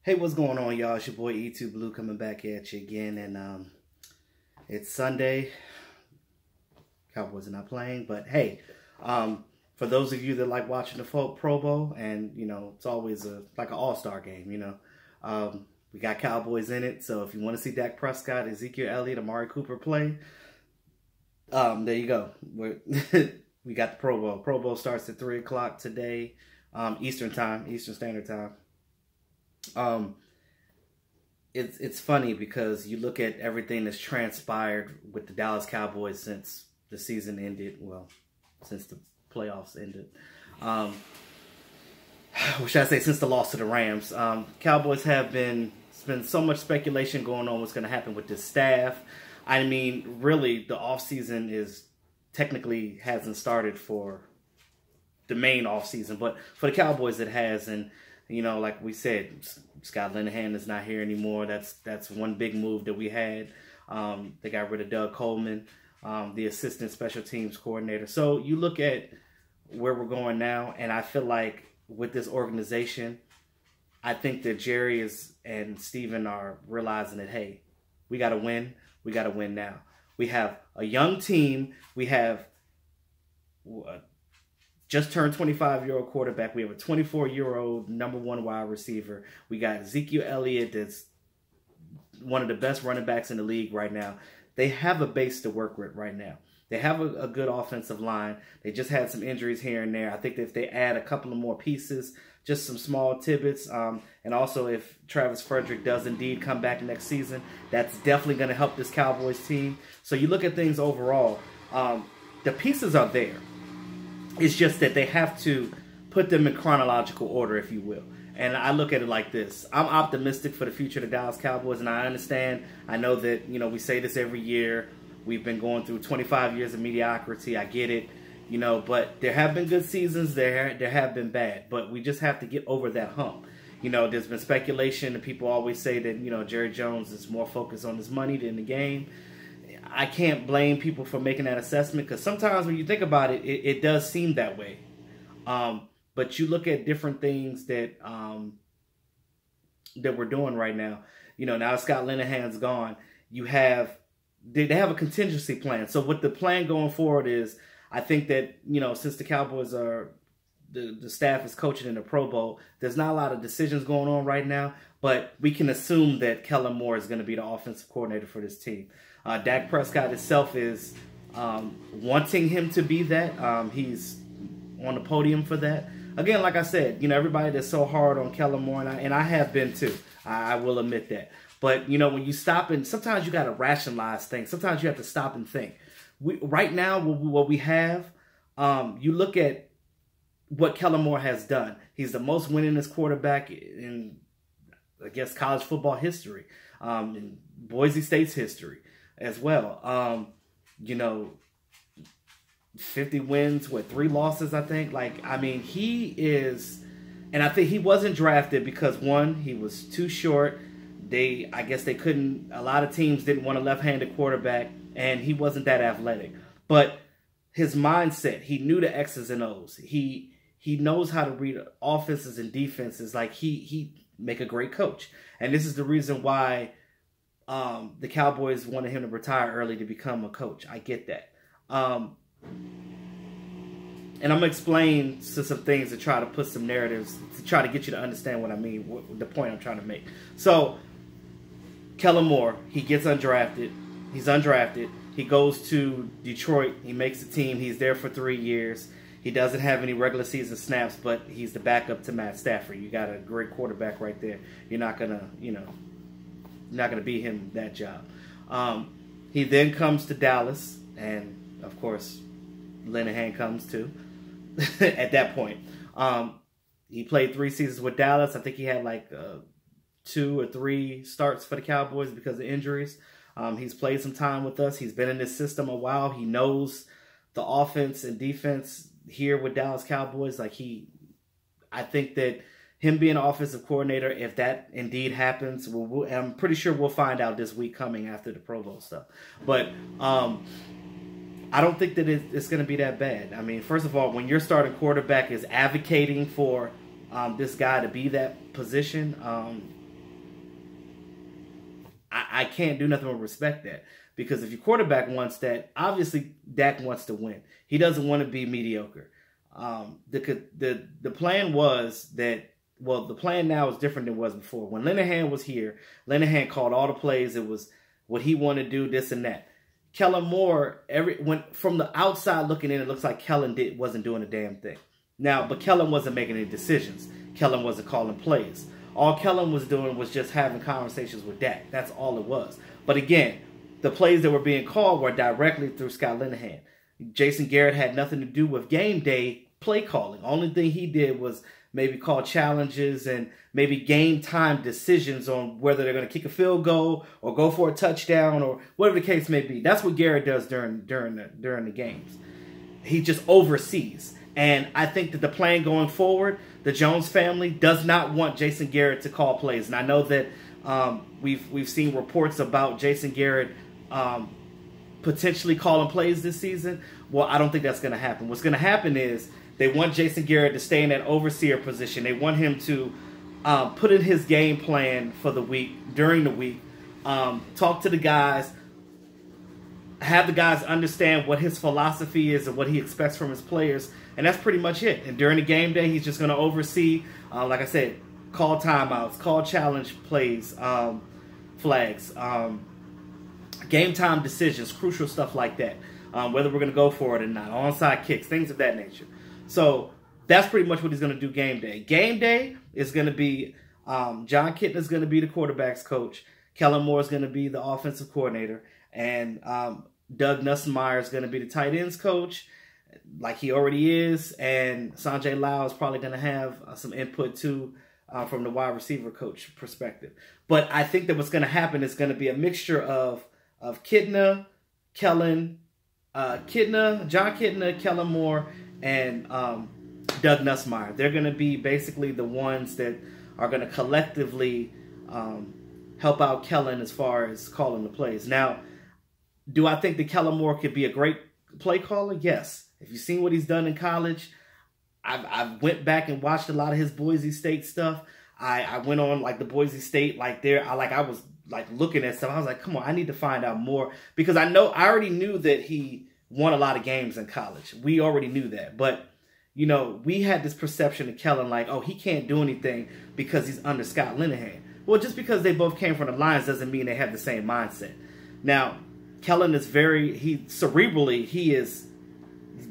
Hey, what's going on, y'all? It's your boy E2 Blue coming back at you again, and it's Sunday. Cowboys are not playing, but hey, for those of you that like watching the Pro Bowl, and it's always like an all-star game. We got Cowboys in it, so if you want to see Dak Prescott, Ezekiel Elliott, Amari Cooper play, there you go. We got the Pro Bowl. Pro Bowl starts at 3 o'clock today, Eastern Standard Time. It's funny because you look at everything that's transpired with the Dallas Cowboys since the season ended. Well, since the playoffs ended. Or should I say since the loss to the Rams. Cowboys have been, it's been so much speculation going on what's going to happen with this staff. I mean, really, the offseason is technically hasn't started for the main offseason, but for the Cowboys it has. And like we said, Scott Linehan is not here anymore. That's one big move that we had. They got rid of Doug Coleman, the assistant special teams coordinator. So you look at where we're going now, and I feel like with this organization, I think that Jerry and Steven are realizing that, hey, we got to win. We got to win now. We have a young team. We have just turned 25-year-old quarterback. We have a 24-year-old #1 wide receiver. We got Ezekiel Elliott, that's one of the best running backs in the league right now. They have a base to work with right now. They have a good offensive line. They just had some injuries here and there. I think that if they add a couple of more pieces, just some small tidbits, and also if Travis Frederick does indeed come back next season, that's definitely going to help this Cowboys team. So you look at things overall, the pieces are there. It's just that they have to put them in chronological order, if you will. And I look at it like this. I'm optimistic for the future of the Dallas Cowboys, and I understand. I know that, we say this every year. We've been going through 25 years of mediocrity. I get it. But there have been good seasons. There have been bad. But we just have to get over that hump. There's been speculation, and people always say that, Jerry Jones is more focused on his money than the game. I can't blame people for making that assessment, because sometimes when you think about it, it does seem that way. But you look at different things that that we're doing right now. Now Scott Linehan's gone. They have a contingency plan. So what the plan going forward is, I think that, since the Cowboys are, the staff is coaching in the Pro Bowl, there's not a lot of decisions going on right now, but we can assume that Kellen Moore is going to be the offensive coordinator for this team. Dak Prescott itself is wanting him to be that. He's on the podium for that. Again, like I said, everybody that's so hard on Kellen Moore, and I have been too. I will admit that. But, when you stop and sometimes you got to rationalize things. Sometimes you have to stop and think. Right now, what we have, you look at what Kellen Moore has done. He's the most winningest quarterback in, I guess, college football history, in Boise State's history as well. 50 wins, 3 losses, I think. He is, and I think he wasn't drafted because, one, he was too short. I guess they couldn't, a lot of teams didn't want a left-handed quarterback, and he wasn't that athletic. But his mindset, he knew the X's and O's. He knows how to read offenses and defenses. He make a great coach. And this is the reason why the Cowboys wanted him to retire early to become a coach. I get that. And I'm going to explain some things to try to put some narratives, to try to get you to understand what I mean, the point I'm trying to make. So, Kellen Moore, he gets undrafted. He's undrafted. He goes to Detroit. He makes the team. He's there for 3 years. He doesn't have any regular season snaps, but he's the backup to Matt Stafford. You got a great quarterback right there. You're not going to beat him that job. He then comes to Dallas, and, of course, Linehan comes too at that point. He played 3 seasons with Dallas. I think he had 2 or 3 starts for the Cowboys because of injuries. He's played some time with us. He's been in this system a while. He knows the offense and defense here with Dallas Cowboys. I think that him being an offensive coordinator, if that indeed happens, I'm pretty sure we'll find out this week coming after the Pro Bowl stuff. But I don't think that it's going to be that bad. I mean, first of all, when your starting quarterback is advocating for this guy to be that position, I can't do nothing but respect that. Because if your quarterback wants that, obviously Dak wants to win. He doesn't want to be mediocre. The plan was that, well, the plan now is different than it was before. When Linehan was here, Linehan called all the plays. It was what he wanted to do, this and that. Kellen Moore, from the outside looking in, it looks like Kellen wasn't doing a damn thing. Now, but Kellen wasn't making any decisions. Kellen wasn't calling plays. All Kellen was doing was just having conversations with Dak. That's all it was. But again, the plays that were being called were directly through Scott Linehan. Jason Garrett had nothing to do with game day play calling. Only thing he did was maybe call challenges and maybe game time decisions on whether they're going to kick a field goal or go for a touchdown or whatever the case may be. That's what Garrett does during the games. He just oversees. And I think that the plan going forward, the Jones family does not want Jason Garrett to call plays. And I know that we've seen reports about Jason Garrett potentially calling plays this season. Well, I don't think that's going to happen. What's going to happen is they want Jason Garrett to stay in that overseer position. They want him to put in his game plan for the week, during the week, talk to the guys, have the guys understand what his philosophy is and what he expects from his players, and that's pretty much it. And during the game day, he's just going to oversee, like I said, call timeouts, call challenge plays, flags, game time decisions, crucial stuff like that, whether we're going to go for it or not, onside kicks, things of that nature. So that's pretty much what he's going to do game day. Game day is going to be John Kitna is going to be the quarterback's coach. Kellen Moore is going to be the offensive coordinator. And Doug Nussmeier is going to be the tight ends coach, like he already is. And Sanjay Lau is probably going to have some input too from the wide receiver coach perspective. But I think that what's going to happen is going to be a mixture of Kitna, John Kitna, Kellen Moore, and Doug Nussmeier. They're going to be basically the ones that are going to collectively help out Kellen as far as calling the plays. Now, do I think that Kellen Moore could be a great play caller? Yes. If you've seen what he's done in college, I went back and watched a lot of his Boise State stuff. I went on like the Boise State, I was like looking at stuff. I was like, come on, I need to find out more, because I already knew that he won a lot of games in college. We already knew that. But, you know, we had this perception of Kellen like, oh, he can't do anything because he's under Scott Linehan. Well, just because they both came from the Lions doesn't mean they have the same mindset. Now, Kellen is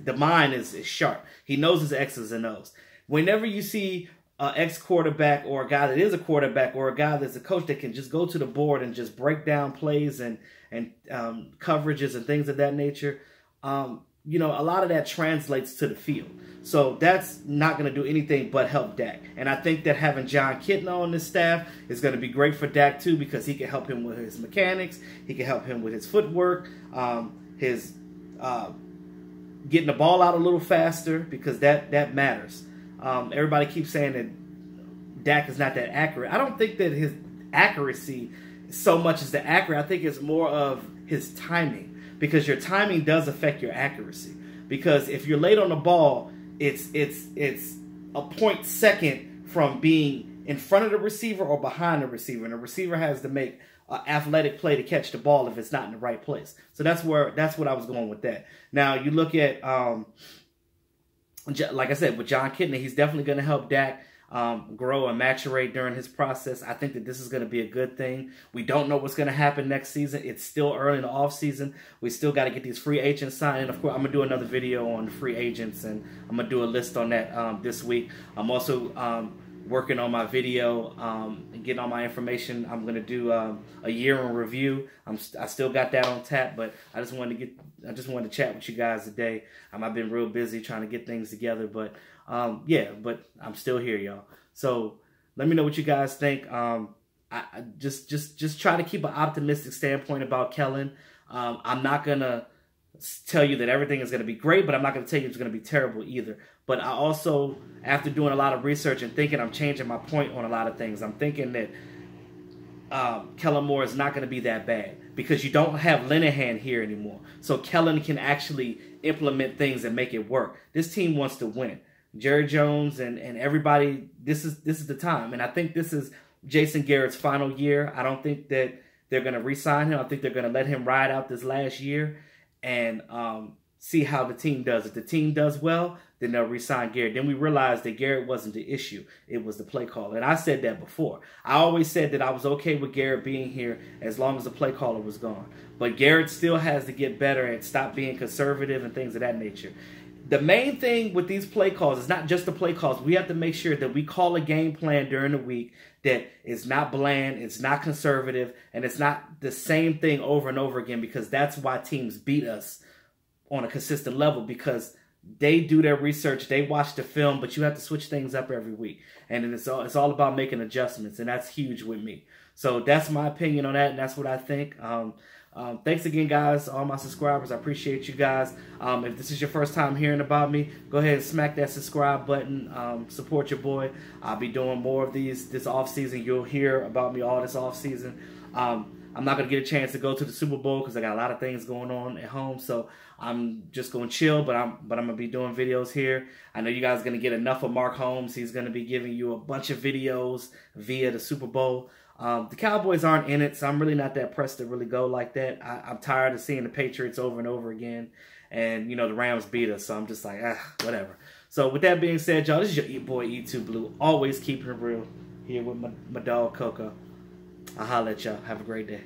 the mind is sharp. He knows his X's and O's. Whenever you see an ex-quarterback or a guy that is a quarterback or a guy that's a coach that can just go to the board and just break down plays and coverages and things of that nature, you know, a lot of that translates to the field. So that's not going to do anything but help Dak. And I think that having John Kitna on this staff is going to be great for Dak too, because he can help him with his mechanics. He can help him with his footwork, his getting the ball out a little faster, because that matters. Everybody keeps saying that Dak is not that accurate. I don't think that his accuracy so much is the accurate. I think it's more of his timing, because your timing does affect your accuracy. Because if you're late on the ball, it's a point second from being in front of the receiver or behind the receiver, and the receiver has to make an athletic play to catch the ball if it's not in the right place. So that's what I was going with that. Now you look at like I said, with John Kitna, he's definitely going to help Dak grow and maturate during his process. I think that this is going to be a good thing. We don't know what's going to happen next season. It's still early in the offseason. We still got to get these free agents signed. And, of course, I'm going to do another video on the free agents, and I'm going to do a list on that this week. I'm also working on my video and getting all my information. I'm going to do a year in review. I still got that on tap, but I just wanted to chat with you guys today. I've been real busy trying to get things together, but yeah, but I'm still here, y'all. So let me know what you guys think. I just try to keep an optimistic standpoint about Kellen. I'm not gonna tell you that everything is gonna be great, but I'm not gonna tell you it's gonna be terrible either. But I also, after doing a lot of research and thinking, I'm changing my point on a lot of things. I'm thinking that Kellen Moore is not going to be that bad, because you don't have Linehan here anymore. So Kellen can actually implement things and make it work. This team wants to win. Jerry Jones and everybody, this is the time. And I think this is Jason Garrett's final year. I don't think that they're going to re-sign him. I think they're going to let him ride out this last year and see how the team does. If the team does well, then they'll re-sign Garrett. Then we realized that Garrett wasn't the issue. It was the play caller. And I said that before. I always said that I was okay with Garrett being here as long as the play caller was gone. But Garrett still has to get better and stop being conservative and things of that nature. The main thing with these play calls is not just the play calls. We have to make sure that we call a game plan during the week that is not bland, it's not conservative, and it's not the same thing over and over again, because that's why teams beat us on a consistent level, because they do their research, they watch the film, but you have to switch things up every week. And it's all about making adjustments, and that's huge with me. So that's my opinion on that, and that's what I think. Thanks again, guys, all my subscribers. I appreciate you guys. If this is your first time hearing about me, go ahead and smack that subscribe button. Support your boy. I'll be doing more of these this offseason. You'll hear about me all this offseason. I'm not going to get a chance to go to the Super Bowl because I got a lot of things going on at home. So I'm just going to chill, but I'm going to be doing videos here. I know you guys are going to get enough of Mark Holmes. He's going to be giving you a bunch of videos via the Super Bowl. The Cowboys aren't in it, so I'm really not that pressed to really go like that. I'm tired of seeing the Patriots over and over again. And, you know, the Rams beat us, so I'm just like, whatever. So with that being said, y'all, this is your boy E2 Blue. Always keeping it real here with my dog Coco. I'll holler at y'all. Have a great day.